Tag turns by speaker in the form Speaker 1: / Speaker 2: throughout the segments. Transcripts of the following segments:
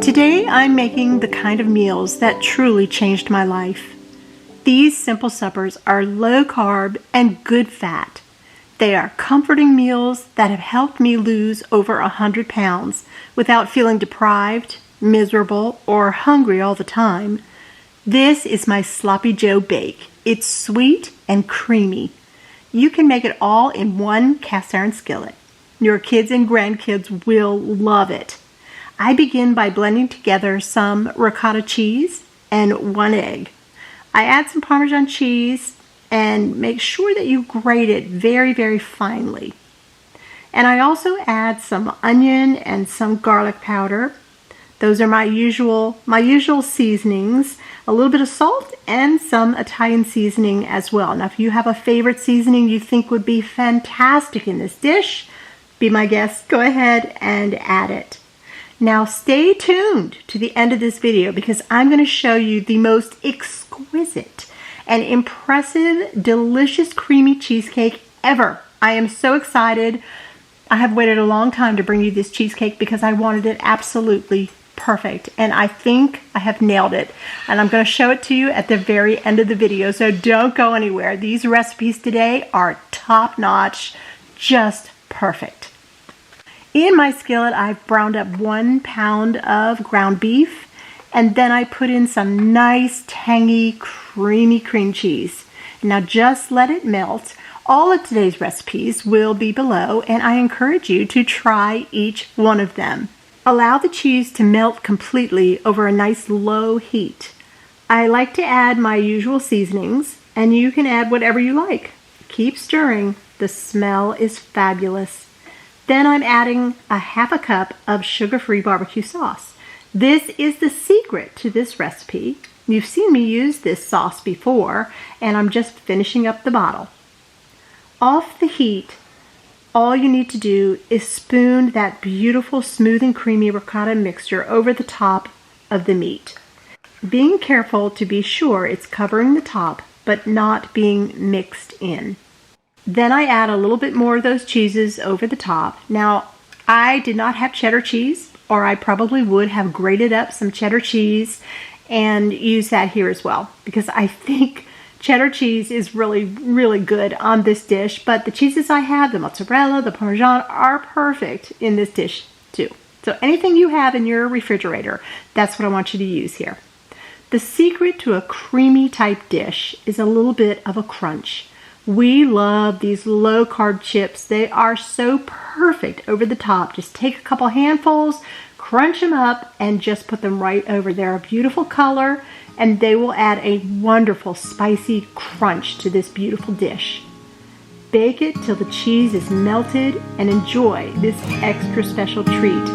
Speaker 1: Today I'm making the kind of meals that truly changed my life. These simple suppers are low carb and good fat. They are comforting meals that have helped me lose over 100 pounds without feeling deprived, miserable, or hungry all the time. This is my Sloppy Joe bake. It's sweet and creamy. You can make it all in one cast iron skillet. Your kids and grandkids will love it. I begin by blending together some ricotta cheese and 1 egg. I add some Parmesan cheese and make sure that you grate it very, very finely. And I also add some onion and some garlic powder. Those are my usual seasonings, a little bit of salt and some Italian seasoning as well. Now, if you have a favorite seasoning you think would be fantastic in this dish, be my guest, go ahead and add it. Now stay tuned to the end of this video because I'm going to show you the most exquisite and impressive, delicious, creamy cheesecake ever. I am so excited. I have waited a long time to bring you this cheesecake because I wanted it absolutely perfect. And I think I have nailed it. And I'm going to show it to you at the very end of the video. So don't go anywhere. These recipes today are top-notch, just perfect. In my skillet, I've browned up 1 pound of ground beef, and then I put in some nice, tangy, creamy cream cheese. Now just let it melt. All of today's recipes will be below, and I encourage you to try each one of them. Allow the cheese to melt completely over a nice low heat. I like to add my usual seasonings, and you can add whatever you like. Keep stirring. The smell is fabulous. Then I'm adding a 1/2 cup of sugar-free barbecue sauce. This is the secret to this recipe. You've seen me use this sauce before, and I'm just finishing up the bottle. Off the heat, all you need to do is spoon that beautiful, smooth and creamy ricotta mixture over the top of the meat. Being careful to be sure it's covering the top, but not being mixed in. Then I add a little bit more of those cheeses over the top. Now, I did not have cheddar cheese, or I probably would have grated up some cheddar cheese and used that here as well, because I think cheddar cheese is really, really good on this dish, but the cheeses I have, the mozzarella, the parmesan, are perfect in this dish too. So anything you have in your refrigerator, that's what I want you to use here. The secret to a creamy type dish is a little bit of a crunch. We love these low-carb chips. They are so perfect over the top. Just take a couple handfuls, crunch them up, and just put them right over. They're a beautiful color, and they will add a wonderful spicy crunch to this beautiful dish. Bake it till the cheese is melted and enjoy this extra special treat.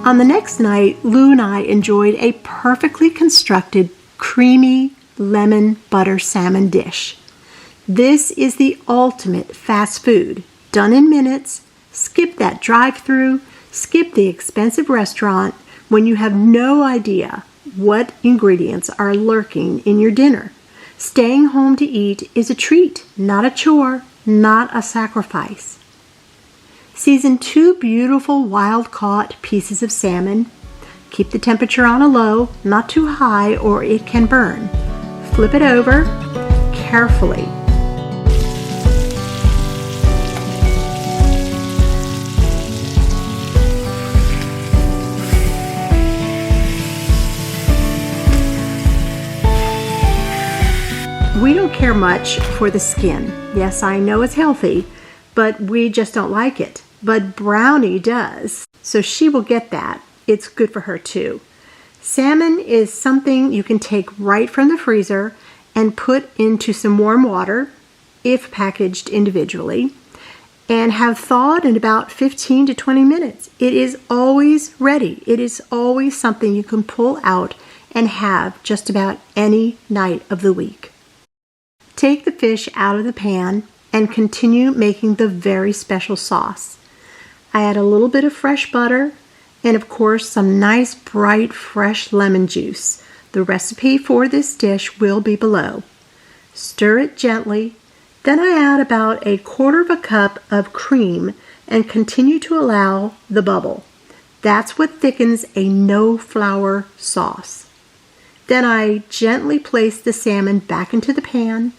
Speaker 1: On the next night, Lou and I enjoyed a perfectly constructed, creamy lemon butter salmon dish. This is the ultimate fast food, done in minutes. Skip that drive-through, skip the expensive restaurant when you have no idea what ingredients are lurking in your dinner. Staying home to eat is a treat, not a chore, not a sacrifice. Season 2 beautiful wild-caught pieces of salmon. Keep the temperature on a low, not too high or it can burn. Flip it over carefully. We don't care much for the skin. Yes, I know it's healthy, but we just don't like it. But Brownie does, so she will get that. It's good for her too. Salmon is something you can take right from the freezer and put into some warm water, if packaged individually, and have thawed in about 15 to 20 minutes. It is always ready. It is always something you can pull out and have just about any night of the week. Take the fish out of the pan and continue making the very special sauce. I add a little bit of fresh butter and of course some nice bright fresh lemon juice. The recipe for this dish will be below. Stir it gently, then I add about 1/4 cup of cream and continue to allow the bubble. That's what thickens a no flour sauce. Then I gently place the salmon back into the pan,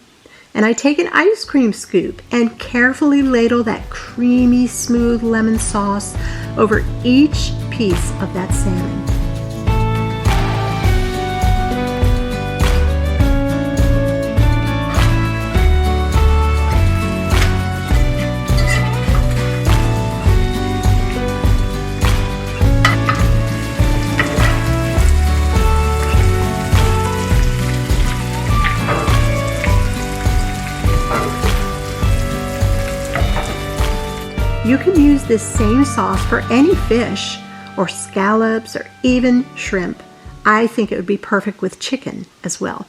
Speaker 1: and I take an ice cream scoop and carefully ladle that creamy, smooth lemon sauce over each piece of that salmon. You can use this same sauce for any fish or scallops or even shrimp. I think it would be perfect with chicken as well.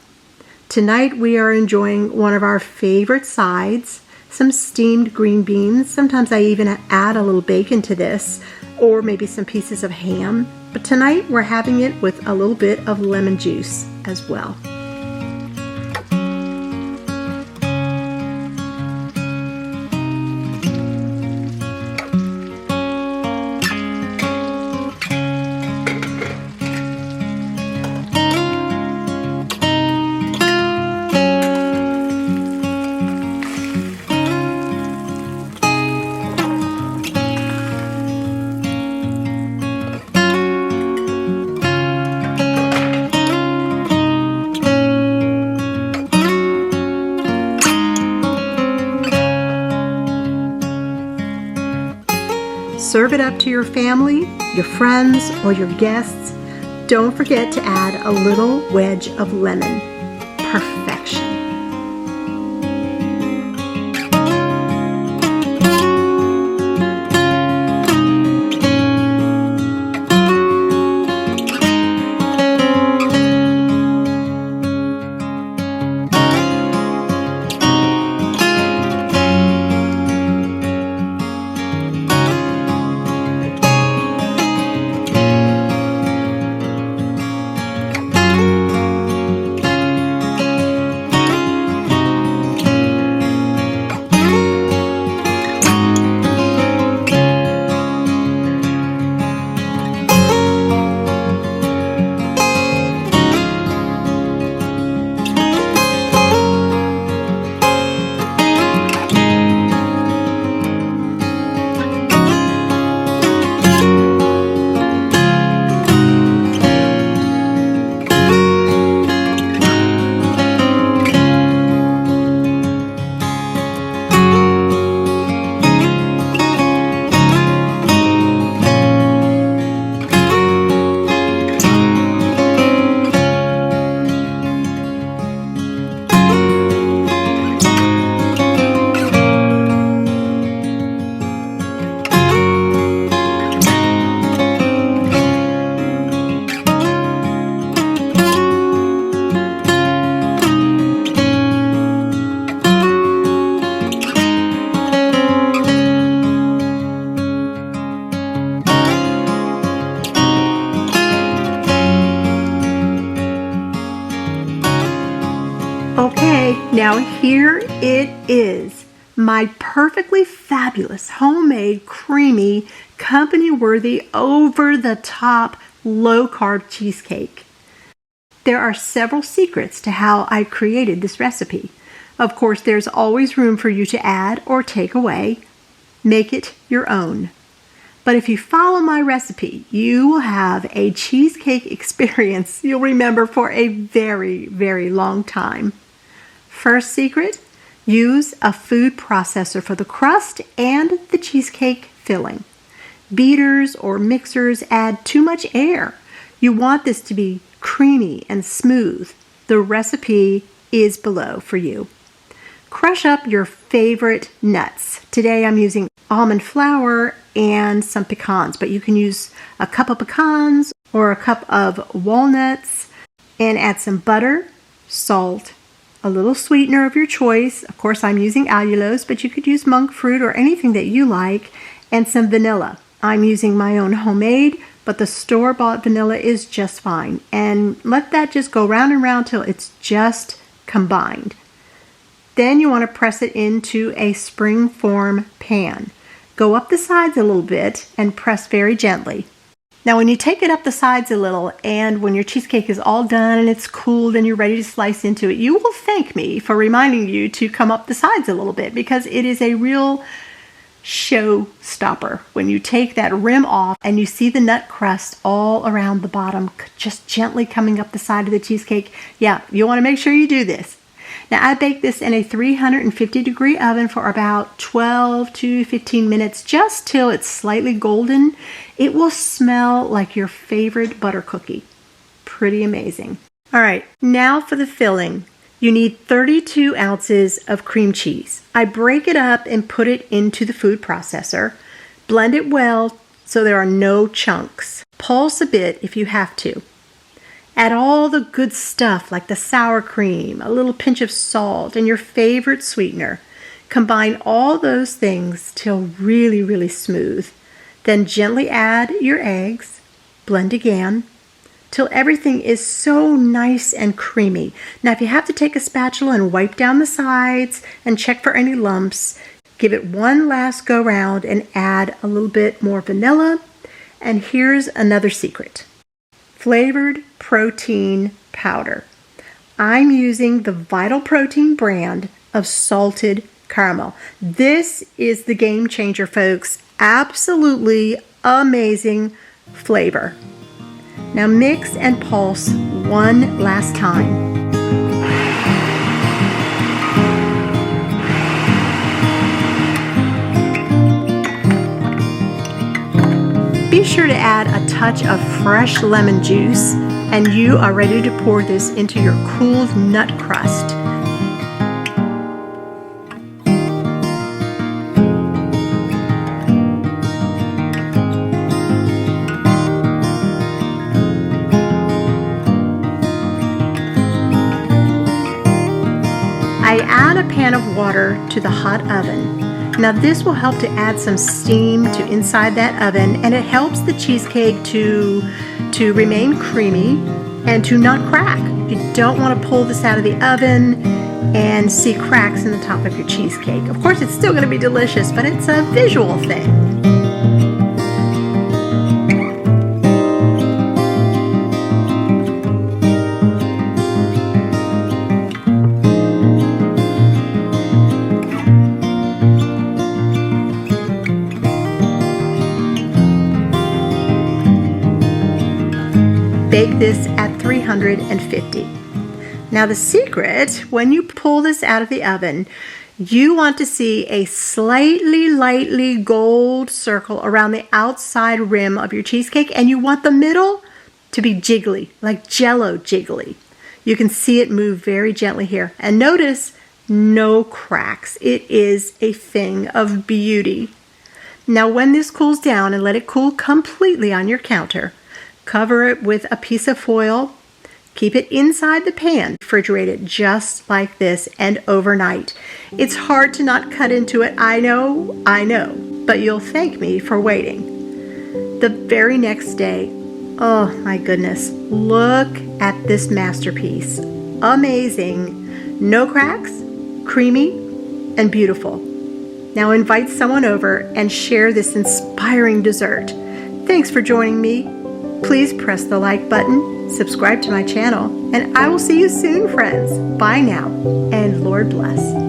Speaker 1: Tonight we are enjoying one of our favorite sides, some steamed green beans. Sometimes I even add a little bacon to this, or maybe some pieces of ham. But tonight we're having it with a little bit of lemon juice as well. Serve it up to your family, your friends, or your guests. Don't forget to add a little wedge of lemon. Perfection. Here it is, my perfectly fabulous, homemade, creamy, company-worthy, over-the-top, low-carb cheesecake. There are several secrets to how I created this recipe. Of course, there's always room for you to add or take away. Make it your own. But if you follow my recipe, you will have a cheesecake experience you'll remember for a very, very long time. First secret, use a food processor for the crust and the cheesecake filling. Beaters or mixers add too much air. You want this to be creamy and smooth. The recipe is below for you. Crush up your favorite nuts. Today I'm using almond flour and some pecans, but you can use a cup of pecans or a cup of walnuts, and add some butter, salt, a little sweetener of your choice. Of course, I'm using allulose, but you could use monk fruit or anything that you like, and some vanilla. I'm using my own homemade, but the store-bought vanilla is just fine. And let that just go round and round till it's just combined. Then you want to press it into a spring form pan. Go up the sides a little bit and press very gently. Now when you take it up the sides a little, and when your cheesecake is all done and it's cooled and you're ready to slice into it, you will thank me for reminding you to come up the sides a little bit, because it is a real showstopper when you take that rim off and you see the nut crust all around the bottom, just gently coming up the side of the cheesecake. Yeah, you want to make sure you do this. Now I bake this in a 350-degree oven for about 12 to 15 minutes, just till it's slightly golden. It will smell like your favorite butter cookie. Pretty amazing. All right, now for the filling. You need 32 ounces of cream cheese. I break it up and put it into the food processor. Blend it well so there are no chunks. Pulse a bit if you have to. Add all the good stuff like the sour cream, a little pinch of salt, and your favorite sweetener. Combine all those things till really, really smooth. Then gently add your eggs. Blend again till everything is so nice and creamy. Now if you have to take a spatula and wipe down the sides and check for any lumps, give it one last go round and add a little bit more vanilla. And here's another secret. Flavored protein powder. I'm using the Vital Protein brand of salted caramel. This is the game changer, folks. Absolutely amazing flavor. Now mix and pulse one last time. Be sure to add a touch of fresh lemon juice, and you are ready to pour this into your cooled nut crust. I add a pan of water to the hot oven. Now this will help to add some steam to inside that oven, and it helps the cheesecake to remain creamy and to not crack. You don't want to pull this out of the oven and see cracks in the top of your cheesecake. Of course, it's still going to be delicious, but it's a visual thing. Bake this at 350. Now the secret, when you pull this out of the oven, you want to see a slightly lightly gold circle around the outside rim of your cheesecake, and you want the middle to be jiggly, like Jell-O jiggly. You can see it move very gently here. And notice, no cracks. It is a thing of beauty. Now when this cools down, and let it cool completely on your counter, cover it with a piece of foil. Keep it inside the pan, refrigerate it just like this and overnight. It's hard to not cut into it, I know, but you'll thank me for waiting. The very next day, oh my goodness, look at this masterpiece. Amazing. No cracks, creamy and beautiful. Now invite someone over and share this inspiring dessert. Thanks for joining me. Please press the like button, subscribe to my channel, and I will see you soon, friends. Bye now, and Lord bless.